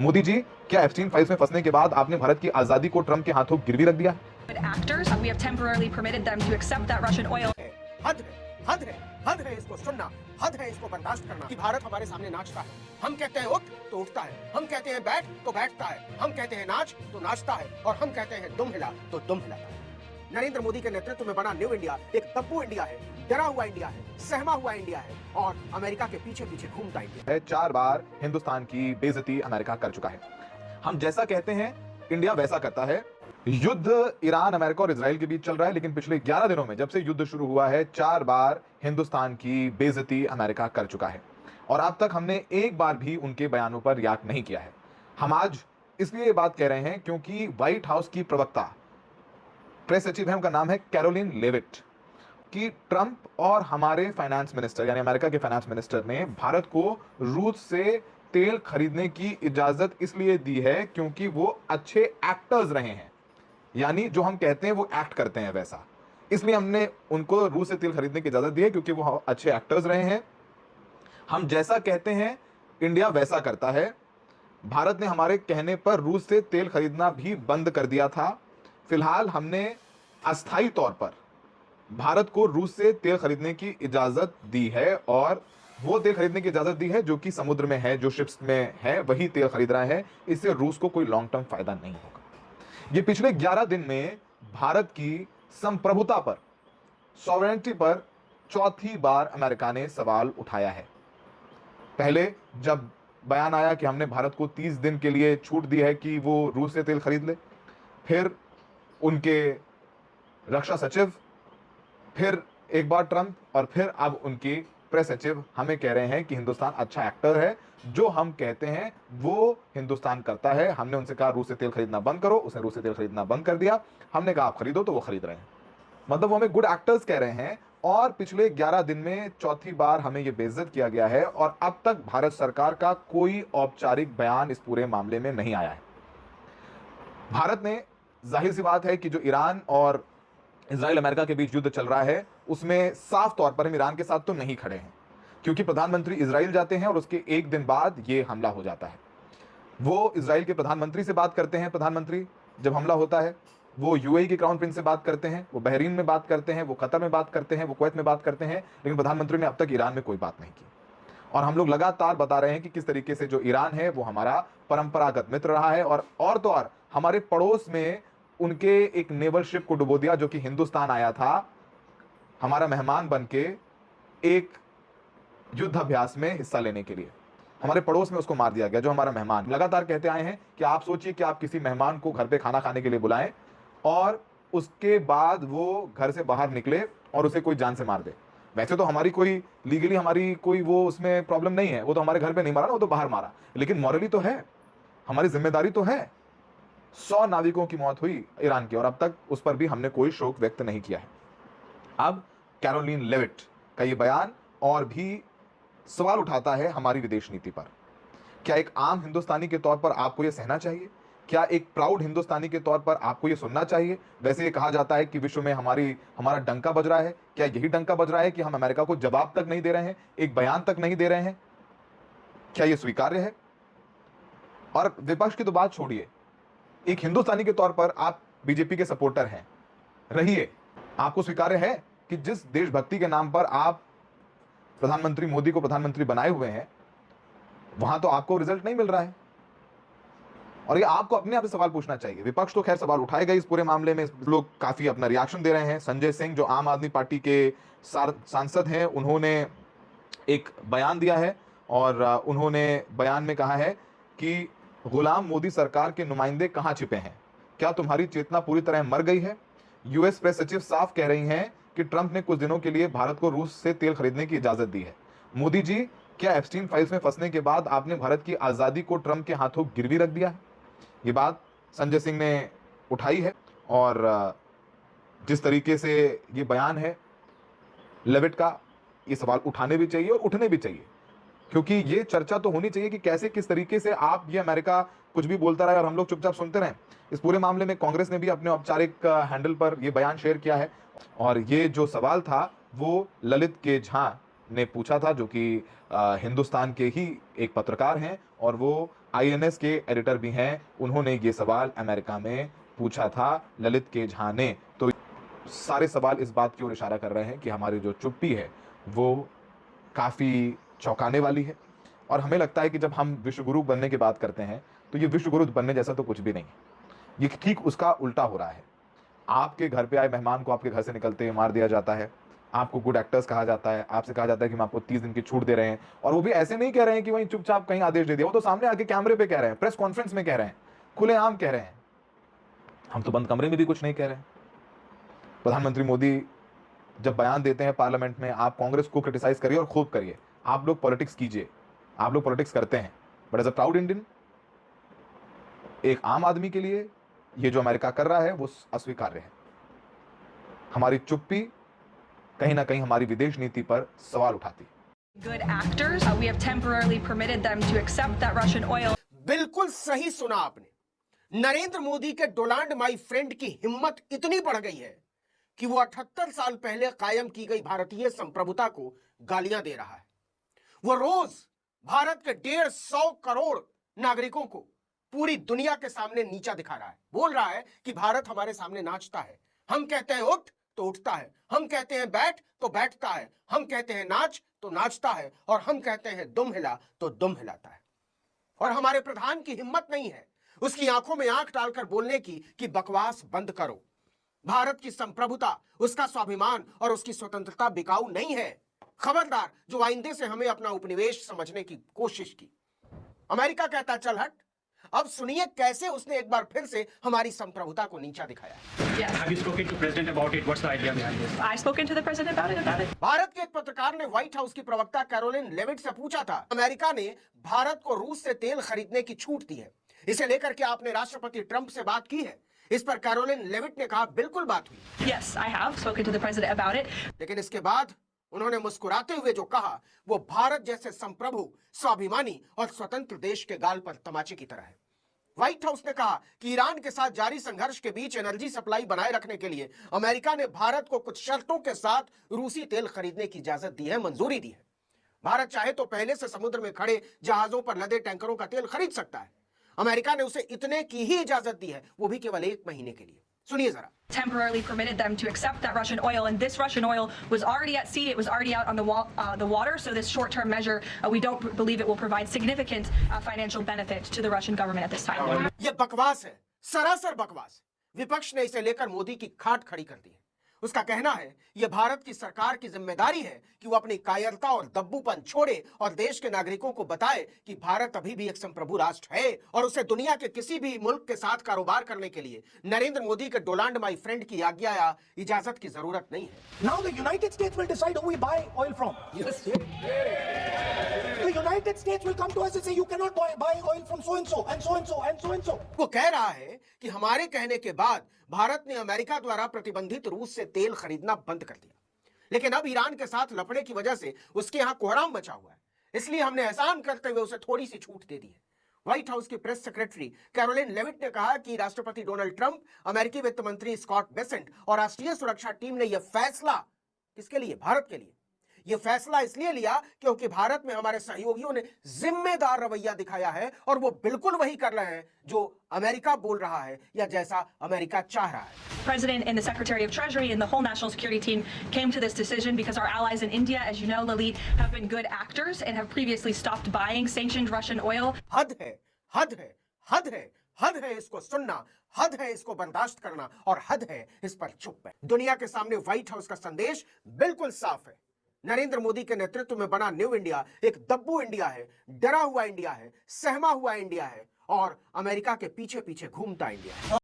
मोदी जी, क्या Epstein files में फंसने के बाद आपने भारत की आजादी को ट्रंप के हाथों गिरवी रख दिया? Actors, we have temporarily permitted them to accept that Russian oil. हद है, हद है, हद है इसको सुनना, हद है इसको बर्दाश्त करना कि भारत हमारे सामने नाचता है। हम कहते हैं उठ तो उठता है, हम कहते हैं बैठ तो बैठता है, हम कहते हैं नाच तो नाचता है और हम कहते हैं दुम हिला तो दुम हिलाता है। नरेंद्र मोदी के नेतृत्व में बना न्यू इंडिया एक तब्बू इंडिया है, डरा हुआ इंडिया है, सहमा हुआ इंडिया है और अमेरिका के पीछे पीछे घूमता इंडिया है। 4 बार हिंदुस्तान की बेइज्जती अमेरिका कर चुका है। हम जैसा कहते हैं इंडिया वैसा करता है। युद्ध ईरान, अमेरिका और इजराइल के बीच चल रहा है, लेकिन पिछले 11 दिनों में जब से युद्ध शुरू हुआ है 4 बार हिंदुस्तान की बेइज्जती अमेरिका कर चुका है और अब तक हमने एक बार भी उनके बयानों पर रिएक्ट नहीं किया है। हम आज इसलिए ये बात कह रहे हैं क्योंकि व्हाइट हाउस की प्रवक्ता, प्रेस सचिव है, उनका नाम है कैरोलिन लेविट, कि ट्रंप और हमारे फाइनेंस मिनिस्टर यानी अमेरिका के फाइनेंस मिनिस्टर ने भारत को रूस से तेल खरीदने की इजाजत इसलिए दी है क्योंकि वो अच्छे एक्टर्स रहे हैं, यानी जो हम कहते हैं वो एक्ट करते हैं वैसा, इसलिए हमने उनको रूस से तेल खरीदने की इजाजत दी है क्योंकि वो अच्छे एक्टर्स रहे हैं। हम जैसा कहते हैं इंडिया वैसा करता है। भारत ने हमारे कहने पर रूस से तेल खरीदना भी बंद कर दिया था। फिलहाल हमने अस्थायी तौर पर भारत को रूस से तेल खरीदने की इजाजत दी है और वो तेल खरीदने की इजाजत दी है जो कि समुद्र में है, जो शिप्स में है वही तेल खरीद रहा है। इससे रूस को कोई लॉन्ग टर्म फायदा नहीं होगा। ये पिछले 11 दिन में भारत की संप्रभुता पर, सॉवरेनिटी पर चौथी बार अमेरिका ने सवाल उठाया है। पहले जब बयान आया कि हमने भारत को 30 दिन के लिए छूट दी है कि वो रूस से तेल खरीद ले, फिर उनके रक्षा सचिव, फिर एक बार ट्रंप और फिर अब उनकी प्रेस सचिव हमें कह रहे हैं कि हिंदुस्तान अच्छा एक्टर है, जो हम कहते हैं वो हिंदुस्तान करता है। हमने उनसे कहा रूस से तेल खरीदना बंद करो, उसने रूस से तेल खरीदना बंद कर दिया। हमने कहा आप खरीदो तो वो खरीद रहे हैं, मतलब वो हमें गुड एक्टर्स कह रहे हैं। और पिछले 11 दिन में चौथी बार हमें यह बेइज्जत किया गया है और अब तक भारत सरकार का कोई औपचारिक बयान इस पूरे मामले में नहीं आया है। भारत ने, जाहिर सी बात है कि जो ईरान और इजराइल अमेरिका के बीच युद्ध चल रहा है उसमें साफ तौर पर हम ईरान के साथ तो नहीं खड़े हैं, क्योंकि प्रधानमंत्री इजराइल जाते हैं और उसके एक दिन बाद ये हमला हो जाता है। वो इजराइल के प्रधानमंत्री से बात करते हैं, प्रधानमंत्री जब हमला होता है वो यूएई के क्राउन प्रिंस से बात करते हैं, वो बहरीन में बात करते हैं, वो कतर में बात करते हैं, वो कुवैत में बात करते हैं, लेकिन प्रधानमंत्री ने अब तक ईरान में कोई बात नहीं की। और हम लोग लगातार बता रहे हैं कि किस तरीके से जो ईरान है वो हमारा परंपरागत मित्र रहा है और तो और हमारे पड़ोस में उनके एक नेवल शिप को डुबो दिया जो कि हिंदुस्तान आया था हमारा मेहमान बनके एक युद्ध अभ्यास में हिस्सा लेने के लिए। हमारे पड़ोस में उसको मार दिया गया जो हमारा मेहमान। लगातार कहते आए हैं कि आप सोचिए कि आप किसी मेहमान को घर पे खाना खाने के लिए बुलाएं और उसके बाद वो घर से बाहर निकले और उसे कोई जान से मार दे। वैसे तो हमारी कोई लीगली हमारी कोई वो उसमें प्रॉब्लम नहीं है, वो तो हमारे घर पे नहीं मारा ना, वो तो बाहर मारा, लेकिन मॉरली तो है, हमारी जिम्मेदारी तो है। 100 नाविकों की मौत हुई ईरान की और अब तक उस पर भी हमने कोई शोक व्यक्त नहीं किया है। अब कैरोलिन लेविट का ये बयान और भी सवाल उठाता है हमारी विदेश नीति पर। क्या एक आम हिंदुस्तानी के तौर पर आपको यह सहना चाहिए? क्या एक प्राउड हिंदुस्तानी के तौर पर आपको यह सुनना चाहिए? वैसे ये कहा जाता है कि विश्व में हमारा डंका बज रहा है। क्या यही डंका बज रहा है कि हम अमेरिका को जवाब तक नहीं दे रहे हैं, एक बयान तक नहीं दे रहे हैं? क्या यह स्वीकार्य है? और विपक्ष की तो बात छोड़िए, एक हिंदुस्तानी के तौर पर आप बीजेपी के सपोर्टर हैं, रहिए। आपको स्वीकार्य है कि जिस देशभक्ति के नाम पर आप प्रधानमंत्री मोदी को प्रधानमंत्री बनाए हुए हैं वहां तो आपको रिजल्ट नहीं मिल रहा है? और ये आपको अपने आप से सवाल पूछना चाहिए। विपक्ष तो खैर सवाल उठाएगा इस पूरे मामले में, लोग काफी अपना रिएक्शन दे रहे हैं। संजय सिंह जो आम आदमी पार्टी के सांसद हैं, उन्होंने एक बयान दिया है और उन्होंने बयान में कहा है कि गुलाम मोदी सरकार के नुमाइंदे कहां छिपे हैं? क्या तुम्हारी चेतना पूरी तरह मर गई है? यूएस प्रेस सचिव साफ कह रही हैं कि ट्रंप ने कुछ दिनों के लिए भारत को रूस से तेल खरीदने की इजाजत दी है। मोदी जी, क्या एप्स्टीन फाइल्स में फंसने के बाद आपने भारत की आजादी को ट्रंप के हाथों गिरवी रख दिया है? ये बात संजय सिंह ने उठाई है और जिस तरीके से ये बयान है लेविट का, ये सवाल उठाने भी चाहिए और उठने भी चाहिए, क्योंकि ये चर्चा तो होनी चाहिए कि कैसे किस तरीके से आप ये अमेरिका कुछ भी बोलता रहे और हम लोग चुपचाप सुनते रहें। इस पूरे मामले में कांग्रेस ने भी अपने औपचारिक हैंडल पर ये बयान शेयर किया है और ये जो सवाल था वो ललित के झा ने पूछा था, जो कि हिंदुस्तान के ही एक पत्रकार हैं और वो आईएनएस के एडिटर भी हैं, उन्होंने ये सवाल अमेरिका में पूछा था ललित के झा ने। तो सारे सवाल इस बात की ओर इशारा कर रहे हैं कि हमारी जो चुप्पी है वो काफ़ी चौंकाने वाली है। और हमें लगता है कि जब हम विश्वगुरु बनने की बात करते हैं तो ये विश्वगुरु बनने जैसा तो कुछ भी नहीं है। ये ठीक उसका उल्टा हो रहा है। आपके घर पे आए मेहमान को आपके घर से निकलते हुए मार दिया जाता है, आपको गुड एक्टर्स कहा जाता है, आपसे कहा जाता है कि हम आपको 30 दिन की छूट दे रहे हैं। और वो भी ऐसे नहीं कह रहे हैं कि वहीं चुपचाप कहीं आदेश दे दिया, वो तो सामने आके कैमरे पे कह रहे हैं, प्रेस कॉन्फ्रेंस में कह रहे हैं, खुलेआम कह रहे हैं। हम तो बंद कमरे में भी कुछ नहीं कह रहे हैं। प्रधानमंत्री मोदी जब बयान देते हैं पार्लियामेंट में, आप कांग्रेस को क्रिटिसाइज करिए और खूब करिए, आप लोग पॉलिटिक्स कीजिए, आप लोग पॉलिटिक्स करते हैं, but as a proud Indian, एक आम आदमी के लिए ये जो अमेरिका कर रहा है वो अस्वीकार्य है। हमारी चुप्पी कहीं ना कहीं हमारी विदेश नीति पर सवाल उठाती है। Good actors. We have temporarily permitted them to accept that Russian oil. बिल्कुल सही सुना आपने। नरेंद्र मोदी के डोनाल्ड माई फ्रेंड की हिम्मत इतनी बढ़ गई है कि वो 78 साल पहले कायम की गई भारतीय संप्रभुता को गालियां दे रहा है। वो रोज भारत के 150 करोड़ नागरिकों को पूरी दुनिया के सामने नीचा दिखा रहा है। बोल रहा है कि भारत हमारे सामने नाचता है। हम कहते हैं उठ तो उठता है, हम कहते हैं बैठ तो बैठता है, हम कहते हैं नाच तो नाचता है, और हम कहते हैं दुम हिला तो दुम हिलाता है। और हमारे प्रधान की हिम्मत नहीं है उसकी आंखों में आंख डालकर बोलने की कि बकवास बंद करो। भारत की संप्रभुता, उसका स्वाभिमान और उसकी स्वतंत्रता बिकाऊ नहीं है। खबरदार जो आइंदे से हमें अपना उपनिवेश समझने की कोशिश की। अमेरिका कहता चल हट। अब सुनिए कैसे उसने एक बार फिर से हमारी संप्रभुता को नीचा दिखाया। Yes. Have you spoken to President about it? What's the idea behind this? I've spoken to the president about it. Bharat के एक पत्रकार ने व्हाइट हाउस की प्रवक्ता कैरोलिन लेविट से पूछा था, अमेरिका ने भारत को रूस से तेल खरीदने की छूट दी है, इसे लेकर के आपने राष्ट्रपति ट्रंप से बात की है? इस पर कैरोलिन लेविट ने कहा बिल्कुल बात हुई। Yes, I have spoken to the president about it. लेकिन इसके बाद उन्होंने मुस्कुराते हुए जो कहा वो भारत जैसे संप्रभु, स्वाभिमानी और स्वतंत्र देश के गाल पर तमाचे की तरह है। व्हाइट हाउस ने कहा कि ईरान के साथ जारी संघर्ष के बीच एनर्जी सप्लाई बनाए रखने के लिए अमेरिका ने भारत को कुछ शर्तों के साथ रूसी तेल खरीदने की इजाजत दी है, मंजूरी दी है। भारत चाहे तो पहले से समुद्र में खड़े जहाजों पर लदे टैंकरों का तेल खरीद सकता है। अमेरिका ने उसे इतने की ही इजाजत दी है, वो भी केवल 1 महीने के लिए। सुनिए जरा। Temporarily permitted them to accept that Russian oil, and this Russian oil was already at sea. It was already out on the water. So this short-term measure, we don't believe it will provide significant financial benefit to the Russian government at this time. ये बकवास है, सरासर बकवास। विपक्ष ने इसे लेकर मोदी की खाट खड़ी कर दी है। उसका कहना है यह भारत की सरकार की जिम्मेदारी है कि वो अपनी कायरता और दब्बूपन छोड़े और देश के नागरिकों को बताए कि भारत अभी भी एक संप्रभु राष्ट्र है और उसे दुनिया के किसी भी मुल्क के साथ कारोबार करने के लिए नरेंद्र मोदी के डोनाल्ड माई फ्रेंड की आज्ञा या इजाजत की जरूरत नहीं है। Now the United States will decide who we buy oil from. Yes. The United States will come to us and say you cannot buy oil from so and so and so and so and so and so. वो कह रहा है कि हमारे कहने के बाद भारत ने अमेरिका द्वारा प्रतिबंधित रूस से तेल खरीदना बंद कर दिया, लेकिन अब ईरान के साथ लफड़े की वजह से उसके यहां कोहराम बचा हुआ है, इसलिए हमने एहसान करते हुए उसे थोड़ी सी छूट दे दी है। व्हाइट हाउस की प्रेस सेक्रेटरी कैरोलिन लेविट ने कहा कि राष्ट्रपति डोनाल्ड ट्रंप, अमेरिकी वित्त मंत्री स्कॉट बेसेंट और राष्ट्रीय सुरक्षा टीम ने यह फैसला किसके लिए? भारत के लिए। यह फैसला इसलिए लिया क्योंकि भारत में हमारे सहयोगियों ने जिम्मेदार रवैया दिखाया है और वो बिल्कुल वही कर रहे हैं जो अमेरिका बोल रहा है या जैसा अमेरिका चाह रहा है। President and the Secretary of Treasury and the whole national security team came to this decision because our allies in India, as you know, Lalit, have been good actors and have previously stopped buying sanctioned Russian oil. हद है, हद है, हद है, हद है इसको सुनना, हद है इसको बर्दाश्त करना और हद है इस पर चुप है। दुनिया के सामने व्हाइट हाउस का संदेश बिल्कुल साफ है। नरेंद्र मोदी के नेतृत्व में बना न्यू इंडिया एक दब्बू इंडिया है, डरा हुआ इंडिया है, सहमा हुआ इंडिया है और अमेरिका के पीछे पीछे घूमता इंडिया है।